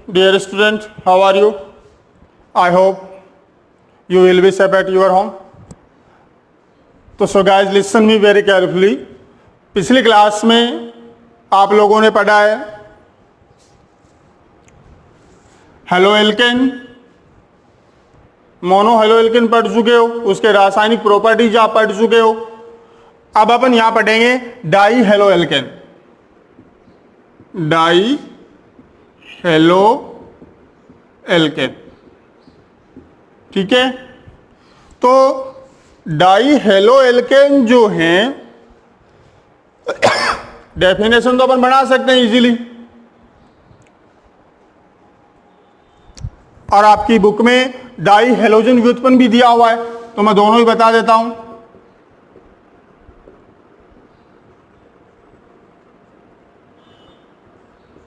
Dear student, how are you? I hope you will be safe at your home. So guys, listen me very carefully. पिछली class में आप लोगों ने पढ़ा है halo alkane, mono halo alkane पढ़ चुके हो, उसके रासायनिक प्रॉपर्टीज आप पढ़ चुके हो। अब अपन यहां पढ़ेंगे die halo alkane. Die halo alkane, ठीक है। तो डाई हेलो एल्केन जो हैं, डेफिनेशन तो अपन बना सकते हैं इजीली, और आपकी बुक में डाई हेलोजन व्युत्पन्न भी दिया हुआ है, तो मैं दोनों ही बता देता हूं।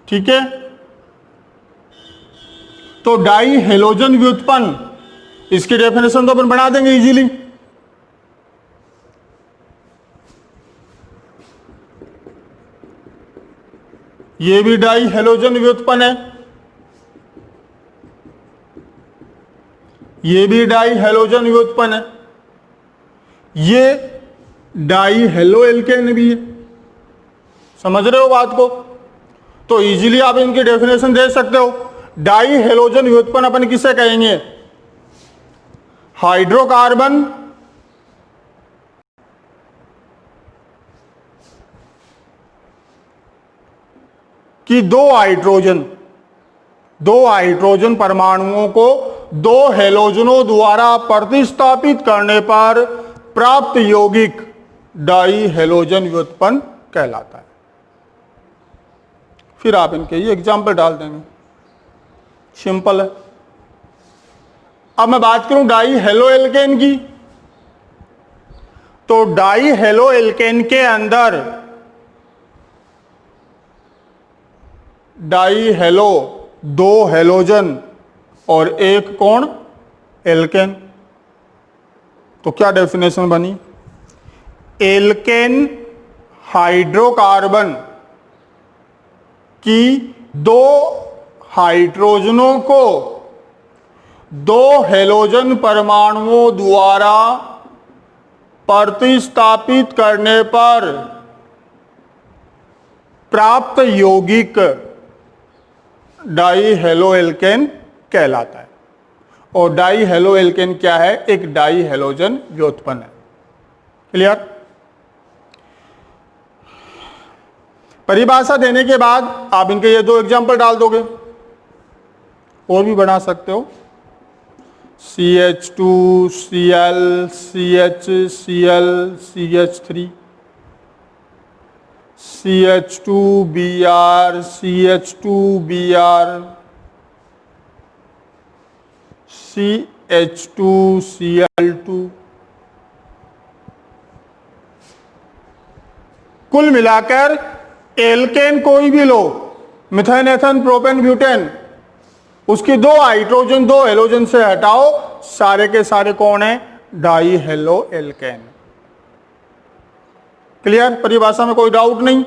ठीक है, तो डाई हेलोजन व्युत्पन्न, इसकी डेफिनेशन तो अपन बना देंगे इजीली। ये भी डाई हेलोजन व्युत्पन्न है, ये भी डाई हेलोजन व्युत्पन्न है, ये डाई हेलो एल्केन भी है। समझ रहे हो बात को? तो इजीली आप इनकी डेफिनेशन दे सकते हो। डाई हेलोजन व्युत्पन्न अपन किसे कहेंगे? हाइड्रोकार्बन की दो हाइड्रोजन परमाणुओं को दो हेलोजनों द्वारा प्रतिस्थापित करने पर प्राप्त यौगिक डाई हेलोजन व्युत्पन्न कहलाता है। फिर आप इनके ये एग्जाम्पल डाल देंगे, सिंपल है। अब मैं बात करूं डाई हेलो एल्केन की, तो डाई हेलो एल्केन के अंदर डाई हेलो, दो हेलोजन और एक कौन? एल्केन। तो क्या डेफिनेशन बनी? एल्केन हाइड्रोकार्बन की दो हाइड्रोजनों को दो हेलोजन परमाणुओं द्वारा प्रतिस्थापित करने पर प्राप्त यौगिक डाई हेलो एल्केन कहलाता है। और डाई हेलो एल्केन क्या है? एक डाई हेलोजन व्युत्पन्न है। क्लियर? परिभाषा देने के बाद आप इनके ये दो एग्जाम्पल डाल दोगे, और भी बना सकते हो। CH2Cl, CHCl, CH3, CH2Br, CH2Br, CH2Cl2। कुल मिलाकर एल्केन कोई भी लो, मिथाइन, एथन, प्रोपेन, ब्यूटेन, उसकी दो हाइड्रोजन दो हेलोजन से हटाओ, सारे के सारे कौन है? Die halo alkane. क्लियर? परिभाषा में कोई डाउट नहीं,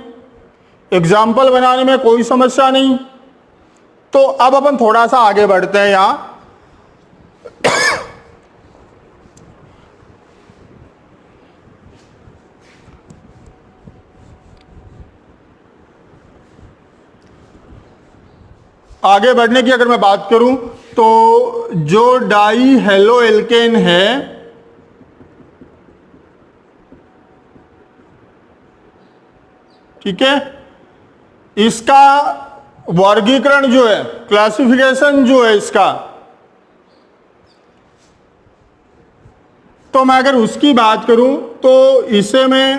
एग्जाम्पल बनाने में कोई समस्या नहीं। तो अब अपन थोड़ा सा आगे बढ़ते हैं। यहां आगे बढ़ने की अगर मैं बात करूं, तो जो डाई हेलो एल्केन है, ठीक है, इसका वर्गीकरण जो है, क्लासिफिकेशन जो है इसका, तो मैं अगर उसकी बात करूं तो इसे मैं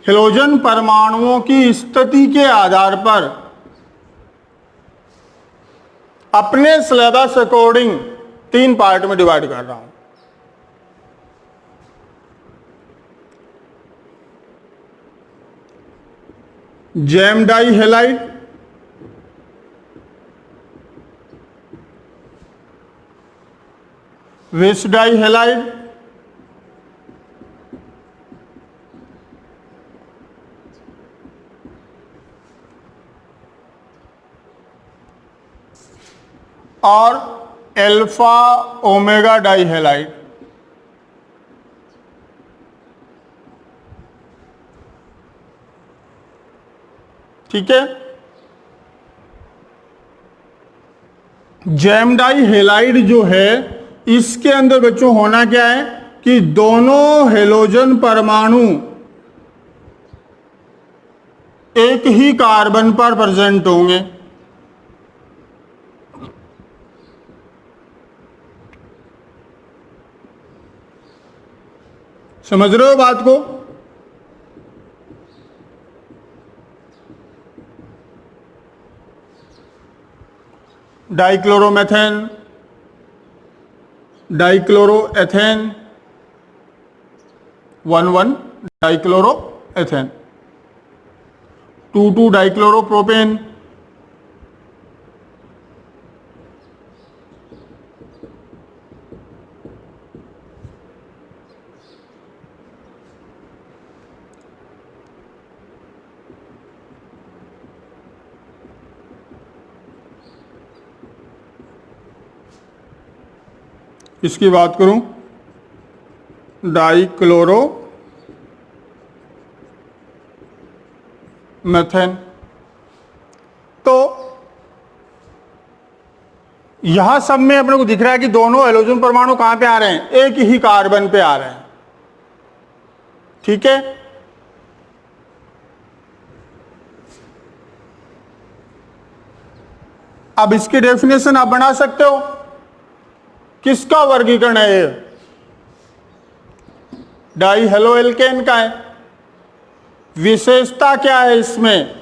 हेलोजन परमाणुओं की स्थिति के आधार पर अपने सिलेबस अकॉर्डिंग 3 पार्ट में डिवाइड कर रहा हूं। जैम डाई हेलाइड, विस डाई हेलाइड, और अल्फा ओमेगा डाई हैलाइड। ठीक है, जैम डाई हैलाइड जो है इसके अंदर बच्चों होना क्या है कि दोनों हेलोजन परमाणु एक ही कार्बन पर प्रेजेंट होंगे। समझ रहे हो बात को? डाइक्लोरोमेथेन, डाइक्लोरोएथेन, 1,1 डाइक्लोरोएथेन, 2,2 डाइक्लोरोप्रोपेन, इसकी बात करूं डाइक्लोरो मेथेन। तो यहां सब में अपने को दिख रहा है कि दोनों हेलोजन परमाणु कहां पे आ रहे हैं? एक ही कार्बन पे आ रहे हैं। ठीक है, अब इसकी डेफिनेशन आप बना सकते हो। किसका वर्गीकरण है ये? डाई हेलो एल्केन का है। विशेषता क्या है इसमें?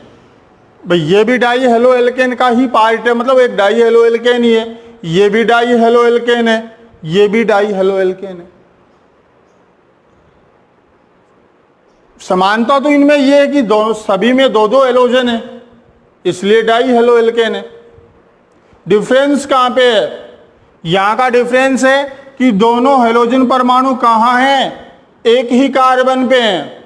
भाई ये भी डाई हेलो एल्केन का ही पार्ट है, मतलब एक डाई हेलो एल्केन ही है। ये भी डाई हेलो एल्केन है, ये भी डाई हेलो एल्केन है। समानता तो इनमें ये है कि दोनों सभी में दो दो हेलोजन है, इसलिए डाई हेलो एल्केन है। डिफरेंस कहां पे है? यहां का डिफरेंस है कि दोनों हेलोजन परमाणु कहां हैं? एक ही कार्बन पे हैं।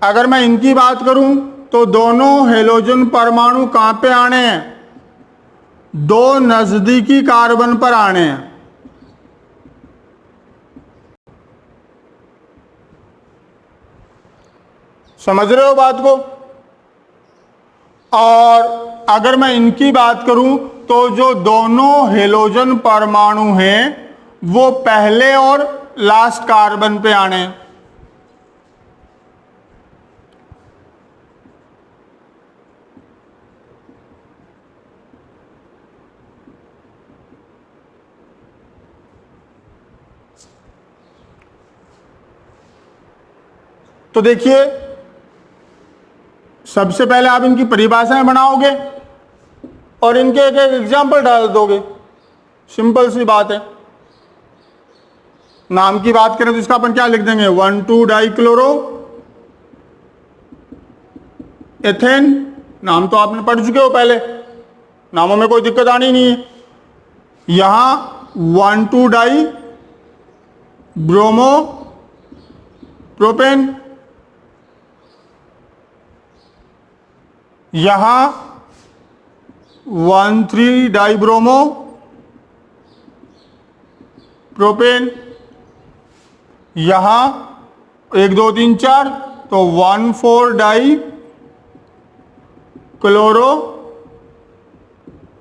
अगर मैं इनकी बात करूं तो दोनों हेलोजन परमाणु कहां पे आने हैं? दो नजदीकी कार्बन पर आने हैं। समझ रहे हो बात को? और अगर मैं इनकी बात करूं तो जो दोनों हेलोजन परमाणु हैं वो पहले और लास्ट कार्बन पे आने हैं। तो देखिए, सबसे पहले आप इनकी परिभाषाएं बनाओगे और इनके एक एक एग्जाम्पल डाल दोगे। सिंपल सी बात है। नाम की बात करें तो इसका अपन क्या लिख देंगे? 1,2 डाइक्लोरो एथेन। नाम तो आपने पढ़ चुके हो पहले, नामों में कोई दिक्कत आनी नहीं है। यहां 1,2 डाई ब्रोमो प्रोपेन, यहां 1,3 डाई ब्रोमो प्रोपेन, यहां 1 2 3 4 तो 1,4 डाई क्लोरो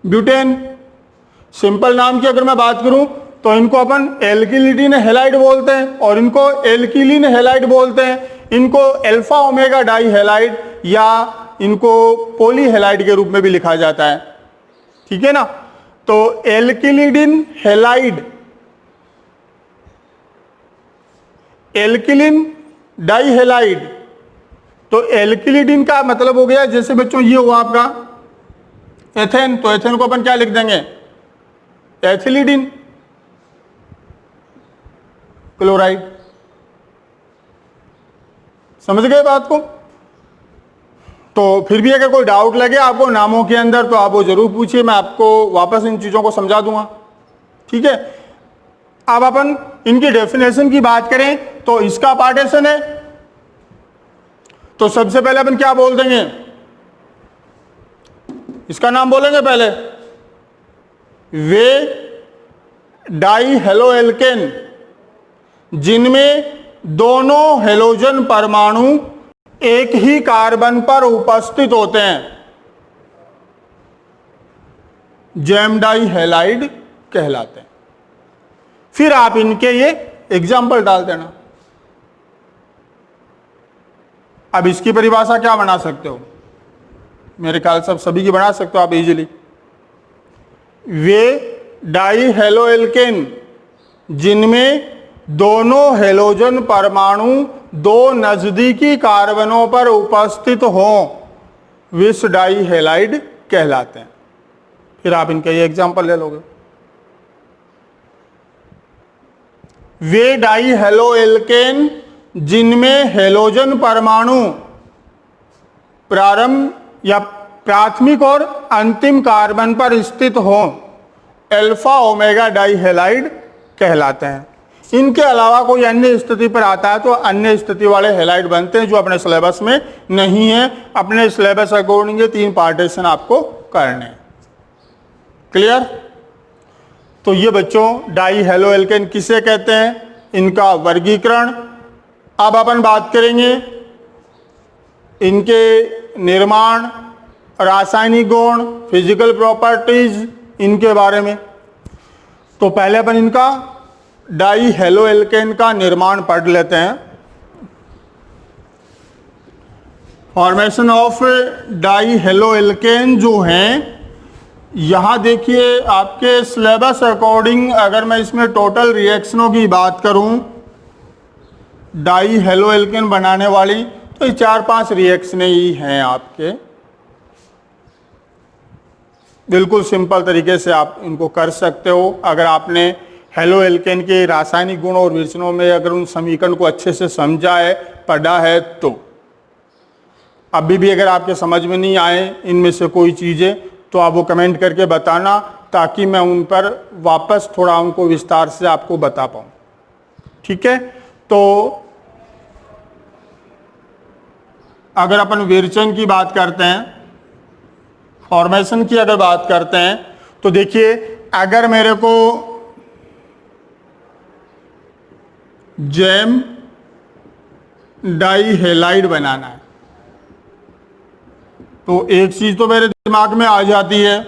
ब्यूटेन। सिंपल नाम की अगर मैं बात करूं तो इनको अपन एल्किलिडीन हैलाइड बोलते हैं और इनको एल्किलीन हैलाइड बोलते हैं। इनको अल्फा ओमेगा डाई हैलाइड या इनको पॉली हैलाइड के रूप में भी लिखा जाता है। ठीक है ना? तो एल्किलिडीन हैलाइड, एल्किलिन डाई हैलाइड, तो एल्किलिडीन का मतलब हो गया, जैसे बच्चों ये हुआ आपका एथेन, तो एथेन को अपन क्या लिख देंगे? एथिलिडीन क्लोराइड। समझ गए बात को? तो फिर भी अगर कोई डाउट लगे आपको नामों के अंदर तो आप वो जरूर पूछिए, मैं आपको वापस इन चीजों को समझा दूंगा। ठीक है, अब अपन इनकी डेफिनेशन की बात करें तो इसका पार्टीशन है, तो सबसे पहले अपन क्या बोल देंगे? इसका नाम बोलेंगे पहले, वे डाई हेलो एल्केन जिनमें दोनों हेलोजन परमाणु एक ही कार्बन पर उपस्थित होते हैं जैम डाई हैलाइड कहलाते हैं। फिर आप इनके ये एग्जाम्पल डाल देना। अब इसकी परिभाषा क्या बना सकते हो, मेरे ख्याल से सभी की बना सकते हो आप इजीली। वे डाई हेलो एल्केन जिनमें दोनों हेलोजन परमाणु दो नजदीकी कार्बनों पर उपस्थित हों विस डाई हैलाइड कहलाते हैं। फिर आप इनका ये एग्जाम्पल ले लोगे। वे डाई हेलो एल्केन जिनमें हेलोजन परमाणु प्रारंभ या प्राथमिक और अंतिम कार्बन पर स्थित हो अल्फा ओमेगा डाई हैलाइड कहलाते हैं। इनके अलावा कोई अन्य स्थिति पर आता है तो अन्य स्थिति वाले हैलाइड बनते हैं जो अपने सिलेबस में नहीं है। अपने सिलेबस अकॉर्डिंग ये 3 पार्टीशन आपको करने हैं। क्लियर? तो ये बच्चों डाई हेलो एल्केन किसे कहते हैं, इनका वर्गीकरण। अब अपन बात करेंगे इनके निर्माण, रासायनिक गुण, फिजिकल प्रॉपर्टीज इनके बारे में। तो पहले अपन इनका डाई हेलो एल्केन का निर्माण पढ़ लेते हैं। Formation of die halo alkane जो हैं, यहां देखिए आपके सिलेबस अकॉर्डिंग अगर मैं इसमें टोटल रिएक्शनों की बात करूं डाई हेलो एल्केन बनाने वाली, तो ये 4-5 रिएक्शनें ही हैं आपके। बिल्कुल सिंपल तरीके से आप इनको कर सकते हो। अगर आपने हेलो एल्केन के रासायनिक गुण और विचरणों में अगर उन समीकरण को अच्छे से समझा है, पढ़ा है, तो अभी भी अगर आपके समझ में नहीं आए इनमें से कोई चीज़ें तो आप वो कमेंट करके बताना ताकि मैं उन पर वापस थोड़ा उनको विस्तार से आपको बता पाऊँ। ठीक है? तो अगर अपन विरचन की बात करते हैं, फॉर्मेशन की अगर बात करते हैं, तो देखिए अगर मेरे को जैम डाई हैलाइड बनाना है तो एक चीज तो मेरे दिमाग में आ जाती है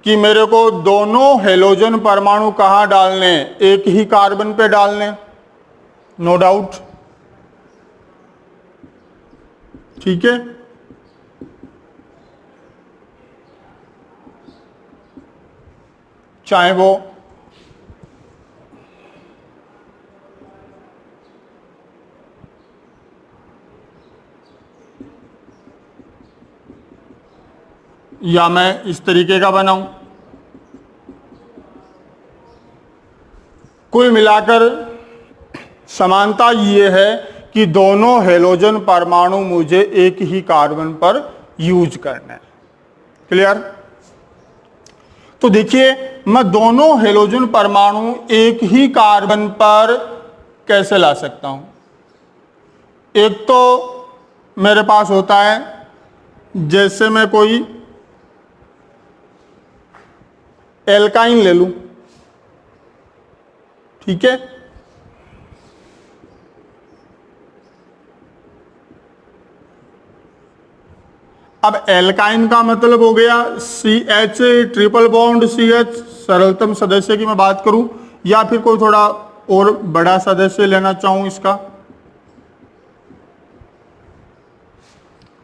कि मेरे को दोनों हेलोजन परमाणु कहाँ डालने, एक ही कार्बन पे डालने, नो डाउट। ठीक है? चाहे वो या मैं इस तरीके का बनाऊं। कुल मिलाकर समानता ये है कि दोनों हेलोजन परमाणु मुझे एक ही कार्बन पर यूज करना है। क्लियर? तो देखिए मैं दोनों हेलोजन परमाणु एक ही कार्बन पर कैसे ला सकता हूं। एक तो मेरे पास होता है जैसे मैं कोई एल्काइन ले लूं, ठीक है? अब एल्काइन का मतलब हो गया CH ट्रिपल बॉन्ड CH, सरलतम सदस्य की मैं बात करूं, या फिर कोई थोड़ा और बड़ा सदस्य लेना चाहूं इसका।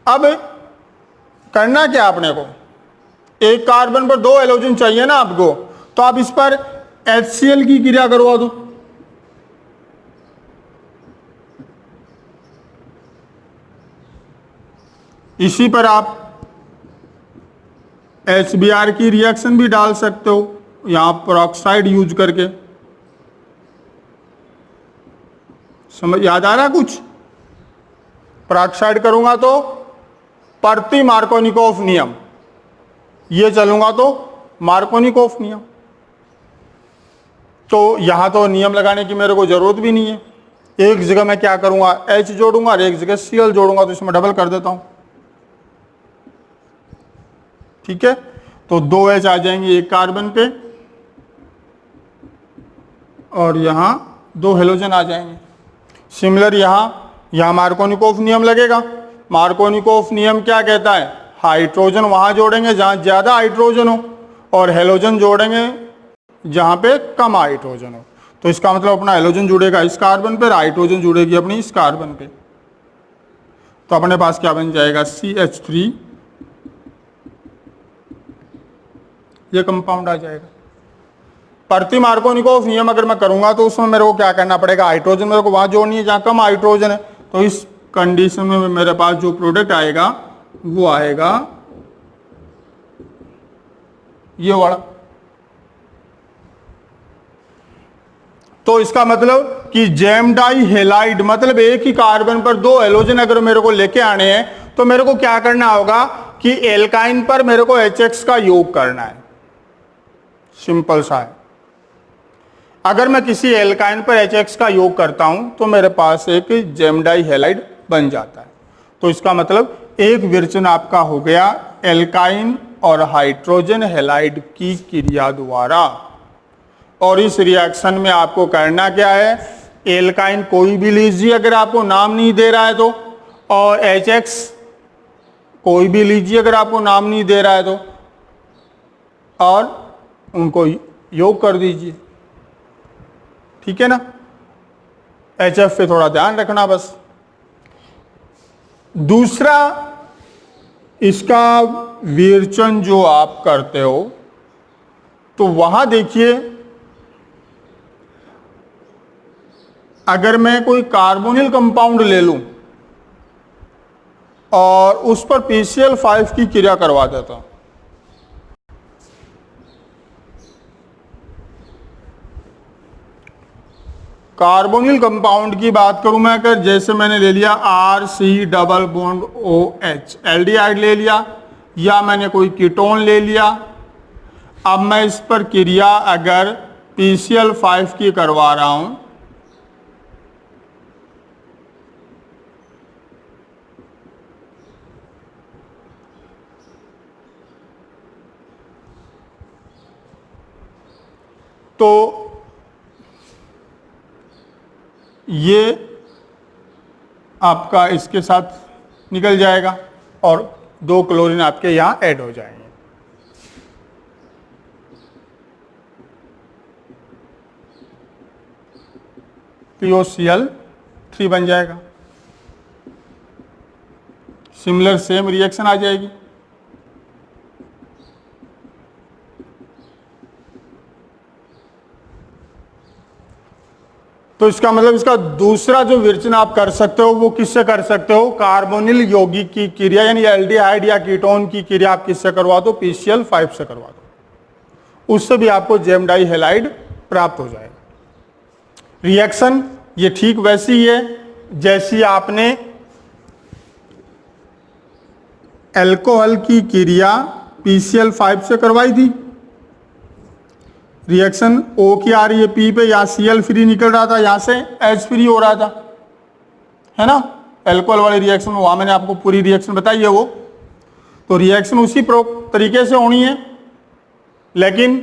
अब करना क्या आपने को, एक कार्बन पर 2 हेलोजन चाहिए ना आपको, तो आप इस पर HCl की क्रिया करवा दो। इसी पर आप HBr की रिएक्शन भी डाल सकते हो, यहां पेरोक्साइड यूज करके। समझ याद आ रहा कुछ? पेरोक्साइड करूंगा तो प्रति मार्कोनिकोव नियम, ये चलूंगा तो मार्कोनिकोव नियम। तो यहां तो नियम लगाने की मेरे को जरूरत भी नहीं है। एक जगह मैं क्या करूंगा, H जोड़ूंगा और एक जगह Cl जोड़ूंगा, तो इसमें डबल कर देता हूं। ठीक है? तो 2 H आ जाएंगे एक कार्बन पे और यहाँ 2 हेलोजन आ जाएंगे। सिमिलर यहाँ मार्कोनिकोफ नियम लगेगा। मार्कोनिकोफ नियम क्या कहता है? हाइड्रोजन वहाँ जोड़ेंगे जहाँ ज़्यादा हाइड्रोजन हो और हेलोजन जोड़ेंगे जहाँ पे कम हाइड्रोजन हो। तो इसका मतलब अपना हेलोजन जुड़ेगा इस कार्बन पर, हाइड्रोजन जुड़ेगी अपनी इस कार्बन पे। तो अपने पास क्या बन जाएगा? CH3, ये कंपाउंड आ जाएगा। प्रति मार्कोनिकोफ नियम अगर मैं करूंगा तो उसमें मेरे को क्या करना पड़ेगा? हाइड्रोजन मेरे को वहां जोड़नी है जहां कम हाइड्रोजन है। तो इस कंडीशन में मेरे पास जो प्रोडक्ट आएगा वो आएगा ये वाला। तो इसका मतलब कि जेम डाई हेलाइड, मतलब एक ही कार्बन पर 2 हेलोजन अगर मेरे को लेके आने हैं तो मेरे को क्या करना होगा कि एल्काइन पर मेरे को HX का योग करना है। सिंपल सा है। अगर मैं किसी एल्काइन पर HX का योग करता हूं तो मेरे पास एक जेम डाई हेलाइड बन जाता है। तो इसका मतलब एक विरचन आपका हो गया एल्काइन और हाइड्रोजन हेलाइड की क्रिया द्वारा। और इस रिएक्शन में आपको करना क्या है? एल्काइन कोई भी लीजिए अगर आपको नाम नहीं दे रहा है तो, और HX कोई भी लीजिए अगर आपको नाम नहीं दे रहा है तो, और उनको योग कर दीजिए। ठीक है ना? HF पे थोड़ा ध्यान रखना बस। दूसरा, इसका विरचन जो आप करते हो तो वहां देखिए, अगर मैं कोई कार्बोनिल कंपाउंड ले लूं और उस पर PCl5 की क्रिया करवा देता हूं, कार्बोनिल कंपाउंड की बात करूं मैं, अगर जैसे मैंने ले लिया RC double bond OH, aldehyde ले लिया या मैंने कोई कीटोन ले लिया। अब मैं इस पर क्रिया अगर PCl5 की करवा रहा हूं तो ये आपका इसके साथ निकल जाएगा और 2 क्लोरीन आपके यहां ऐड हो जाएंगे। POCl3 बन जाएगा। सिमिलर सेम रिएक्शन आ जाएगी। तो इसका मतलब इसका दूसरा जो विरचन आप कर सकते हो वो किससे कर सकते हो? कार्बोनिल यौगिक की क्रिया यानी एल्डिहाइड या कीटोन की क्रिया आप किससे करवा दो? PCl5 से करवा दो। उससे भी आपको जेम डाई हेलाइड प्राप्त हो जाएगा। रिएक्शन ये ठीक वैसी ही है जैसी आपने एल्कोहल की क्रिया PCl5 से करवाई थी। रिएक्शन O की आ रही है P पे, यहाँ Cl फ्री निकल रहा था, यहाँ से H फ्री हो रहा था, है ना? एल्कोहल वाले रिएक्शन में वहां मैंने आपको पूरी रिएक्शन बताई है वो। तो रिएक्शन उसी तरीके से होनी है, लेकिन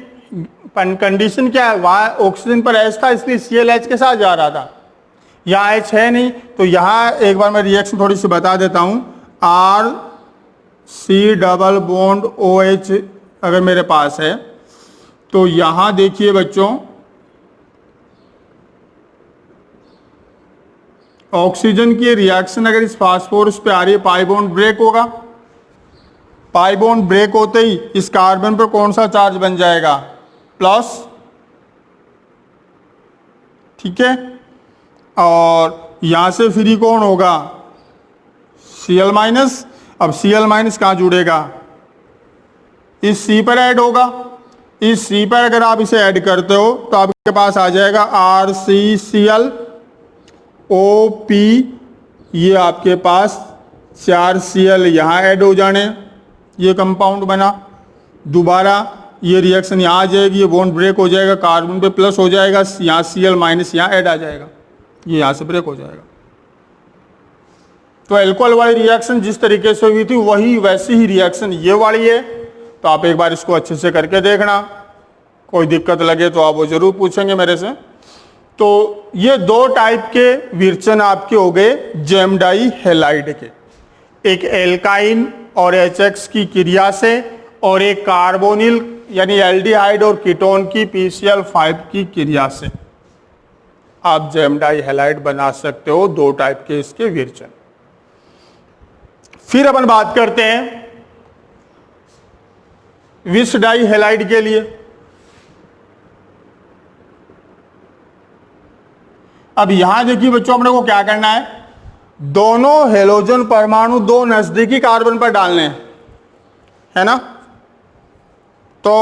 कंडीशन क्या है? वहां ऑक्सीजन पर H था इसलिए ClH के साथ जा रहा था, यहाँ H है नहीं। तो यहाँ एक बार मैं रिएक्शन थोड़ी सी बता देता हूँ। RC डबल बॉन्ड OH अगर मेरे पास है तो यहां देखिए बच्चों, ऑक्सीजन की रिएक्शन अगर इस फास्फोरस पे आ रही है, पाई बॉन्ड ब्रेक होगा। पाई बॉन्ड ब्रेक होते ही इस कार्बन पर कौन सा चार्ज बन जाएगा? प्लस। ठीक है, और यहां से फ्री कौन होगा? Cl minus. अब Cl माइनस कहां जुड़ेगा? इस C पर ऐड होगा। इस C पर अगर आप इसे ऐड करते हो तो आपके पास आ जाएगा RCCl OP, ये आपके पास 4 Cl यहाँ ऐड हो जाने, ये कंपाउंड बना। दोबारा ये रिएक्शन यहाँ आ जाएगी, ये बॉन्ड ब्रेक हो जाएगा, कार्बन पे प्लस हो जाएगा, यहाँ Cl माइनस यहाँ ऐड आ जाएगा, ये यहाँ से ब्रेक हो जाएगा। तो एल्कोहल वाली रिएक्शन जिस तरीके से हुई थी वही वैसी ही रिएक्शन ये वाली है। तो आप एक बार इसको अच्छे से करके देखना, कोई दिक्कत लगे तो आप वो जरूर पूछेंगे मेरे से। तो ये दो टाइप के विरचन आपके हो गए जेम डाई हैलाइड के, एक एल्काइन और HX की क्रिया से और एक कार्बोनिल यानी एल्डिहाइड और कीटोन की PCl5 की क्रिया से आप जेम डाई हैलाइड बना सकते हो। दो टाइप के इसके विरचन। फिर अपन बात करते हैं विस डाई हैलाइड के लिए। अब यहां देखिए बच्चों, अपने को क्या करना है, दोनों हेलोजन परमाणु दो नजदीकी कार्बन पर डालने हैं, है ना। तो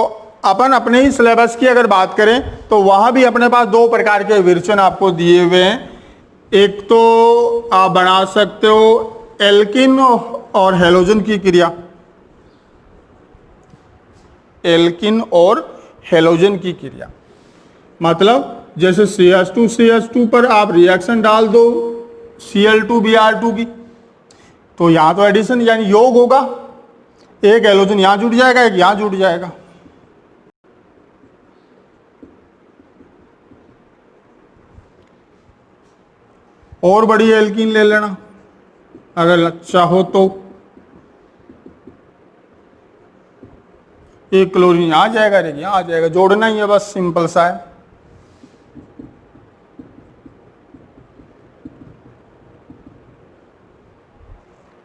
अपन अपने ही सिलेबस की अगर बात करें तो वहां भी अपने पास दो प्रकार के विरचन आपको दिए हुए हैं। एक तो आप बना सकते हो एल्किन और हेलोजन की क्रिया, एल्किन और हेलोजन की क्रिया, मतलब जैसे CH2 पर आप रिएक्शन डाल दो Cl2Br2 की, तो यहां तो एडिशन यानी योग होगा, एक हेलोजन यहां जुड़ जाएगा, एक यहां जुड़ जाएगा। और बड़ी एल्कीन ले लेना अगर चाहो तो, एक क्लोरीन यहां आ जाएगा, एक यहां आ जाएगा, जोड़ना ही है बस, सिंपल सा है।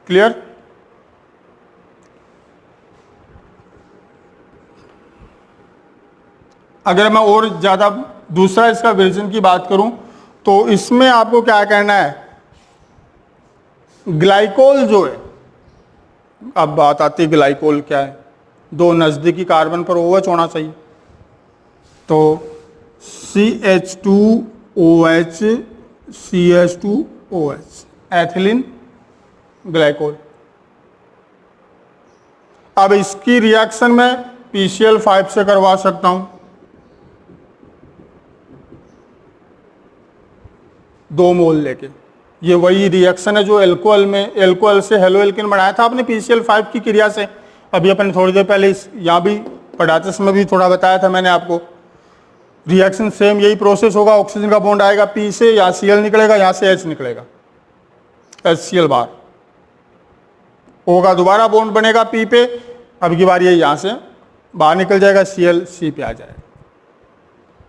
क्लियर। अगर मैं और ज्यादा दूसरा इसका विरचन की बात करूं तो इसमें आपको क्या करना है, ग्लाइकोल जो है, अब बात आती है ग्लाइकोल क्या है, दो नजदीकी कार्बन पर OH होना चाहिए, तो CH2OH CH2OH एथिलीन ग्लाइकोल। अब इसकी रिएक्शन मैं PCl5 से करवा सकता हूं, 2 मोल लेके। ये वही रिएक्शन है जो एल्कोहल में, एल्कोहल से हेलो एल्किन बनाया था आपने PCl5 की क्रिया से। अभी अपन थोड़ी देर पहले यहाँ भी पढ़ाते समय भी थोड़ा बताया था मैंने आपको, रिएक्शन सेम यही प्रोसेस होगा। ऑक्सीजन का बॉन्ड आएगा P से, यहाँ Cl निकलेगा, यहाँ से H निकलेगा, HCl बार होगा, दोबारा बॉन्ड बनेगा P पे, अब की बार ये यहाँ से बाहर निकल जाएगा, Cl C पे आ जाएगा।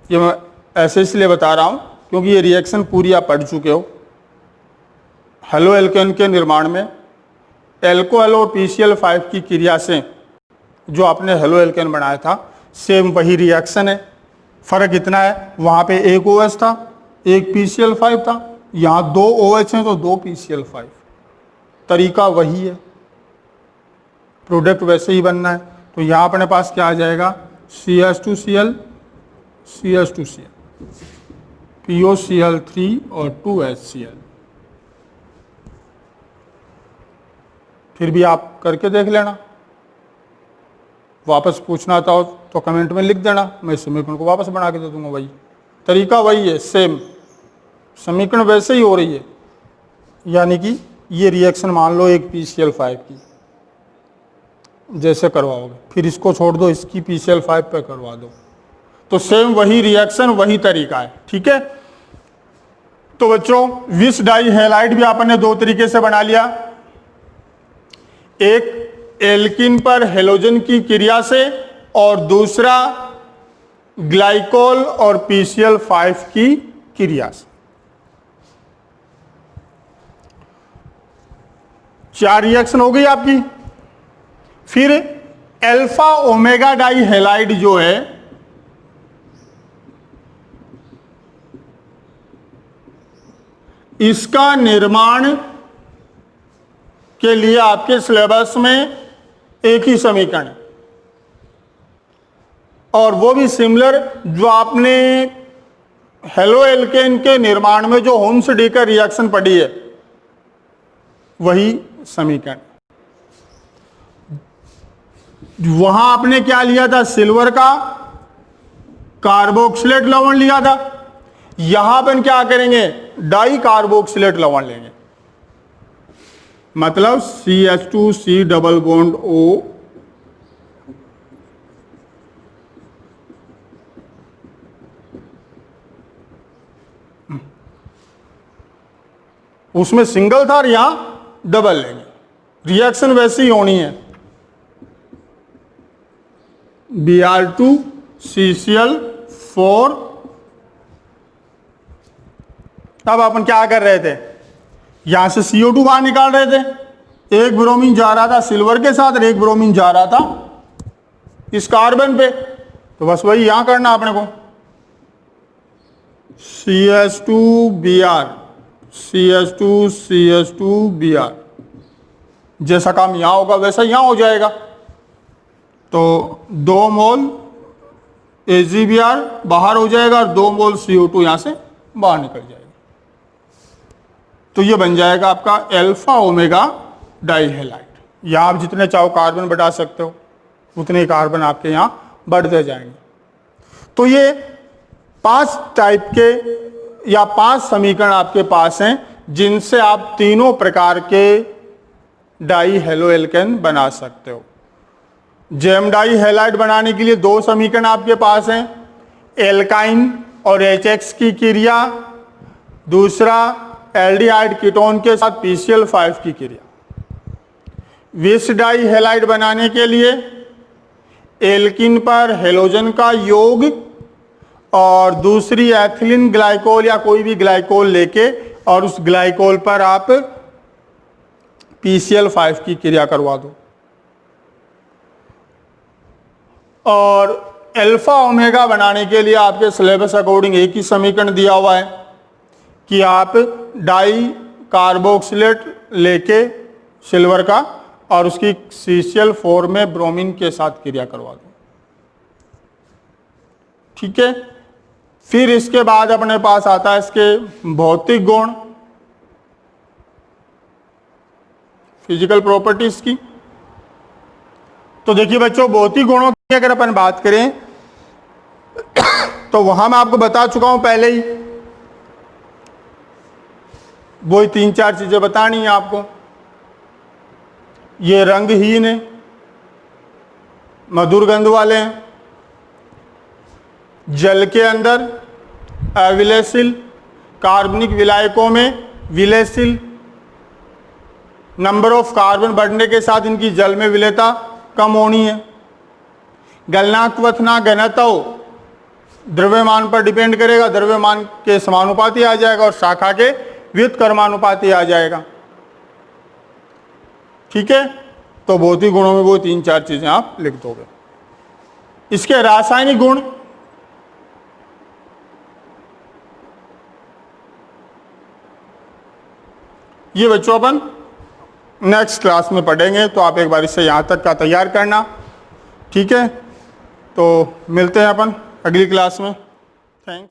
ये मैं ऐसे इसलिए बता रहा हूँ क्योंकि ये रिएक्शन पूरी आप पढ़ चुके हो। हेलो एल्केन के निर्माण में एल्कोहल और PCl5 की क्रिया से जो आपने हेलो एल्केन बनाया था, सेम वही रिएक्शन है। फर्क इतना है, वहां पे एक OH था, एक PCl5 था, यहाँ 2 OH हैं तो 2 PCl5, तरीका वही है, प्रोडक्ट वैसे ही बनना है। तो यहाँ अपने पास क्या आ जाएगा, CH2Cl CH2Cl POCl3 और 2HCl। फिर भी आप करके देख लेना, वापस पूछना था तो कमेंट में लिख देना, मैं समीकरण को वापस बना के दे दूंगा। वही तरीका वही है, सेम समीकरण वैसे ही हो रही है। यानी कि ये रिएक्शन मान लो एक PCl5 की जैसे करवाओगे, फिर इसको छोड़ दो, इसकी PCl5 पे करवा दो, तो सेम वही रिएक्शन वही तरीका है। ठीक है। तो बच्चों विस डाई हैलाइड भी आपने दो तरीके से बना लिया, एक एल्किन पर हेलोजन की क्रिया से और दूसरा ग्लाइकोल और PCl5 की क्रिया से। 4 रिएक्शन हो गई आपकी। फिर अल्फा ओमेगा डाई हैलाइड जो है, इसका निर्माण के लिए आपके सिलेबस में एक ही समीकरण है, और वो भी सिमिलर जो आपने हेलो एल्केन के निर्माण में जो होम्स डीकर रिएक्शन पढ़ी है, वही समीकरण। वहां आपने क्या लिया था, सिल्वर का कार्बोक्सिलेट लवण लिया था, यहां पर क्या करेंगे, डाई कार्बोक्सिलेट लवण लेंगे, मतलब CH2C डबल बॉन्ड O उसमें सिंगल था और यहां डबल लेंगे, रिएक्शन वैसी ही होनी है। Br2CCl4। तब अपन क्या कर रहे थे, यहां से CO2 बाहर निकाल रहे थे, एक ब्रोमीन जा रहा था सिल्वर के साथ और एक ब्रोमीन जा रहा था इस कार्बन पे, तो बस वही यहां करना अपने को, CH2Br, CH2CH2Br। जैसा काम यहां होगा वैसा यहां हो जाएगा। तो 2 मोल AgBr बाहर हो जाएगा और 2 मोल CO2 यहां से बाहर निकल जाएगा। तो ये बन जाएगा आपका अल्फा ओमेगा डाइहेलाइड। या आप जितने चाहो कार्बन बढ़ा सकते हो, उतने कार्बन आपके यहां बढ़ते जाएंगे। तो ये 5 टाइप के या 5 समीकरण आपके पास हैं जिनसे आप तीनों प्रकार के डाई हेलो एल्केन बना सकते हो। जेम डाई हैलाइड बनाने के लिए 2 समीकरण आपके पास हैं, एल्काइन और HX की क्रिया, दूसरा एल्डिहाइड कीटोन के साथ PCl5 की क्रिया। विस डाई हैलाइड बनाने के लिए एल्किन पर हेलोजन का योग और दूसरी एथिलीन ग्लाइकोल या कोई भी ग्लाइकोल लेके और उस ग्लाइकोल पर आप PCl5 की क्रिया करवा दो। और अल्फा ओमेगा बनाने के लिए आपके सिलेबस अकॉर्डिंग एक ही समीकरण दिया हुआ है कि आप डाई कार्बोक्सिलेट लेके सिल्वर का और उसकी CCl4 में ब्रोमीन के साथ क्रिया करवा दो। ठीक है, फिर इसके बाद अपने पास आता है इसके भौतिक गुण, फिजिकल प्रॉपर्टीज की। तो देखिए बच्चों, भौतिक गुणों की अगर अपन बात करें तो वहां मैं आपको बता चुका हूं पहले ही, वही 3-4 चीजें बतानी है आपको। ये रंगहीन है, मधुर गंध वाले हैं, जल के अंदर अविलेसिल, कार्बनिक विलायकों में विलेसिल, नंबर ऑफ कार्बन बढ़ने के साथ इनकी जल में विलेयता कम होनी है। गलनांक घनत्व द्रव्यमान पर डिपेंड करेगा, द्रव्यमान के समानुपाती आ जाएगा और शाखा के व्युत्क्रमानुपाती आ जाएगा। ठीक है, तो भौतिक गुणों में वो 3-4 चीजें आप लिख दोगे। इसके रासायनिक गुण, ये बच्चों अपन नेक्स्ट क्लास में पढ़ेंगे, तो आप एक बार इससे यहाँ तक का तैयार करना। ठीक है, तो मिलते हैं अपन अगली क्लास में। थैंक्स।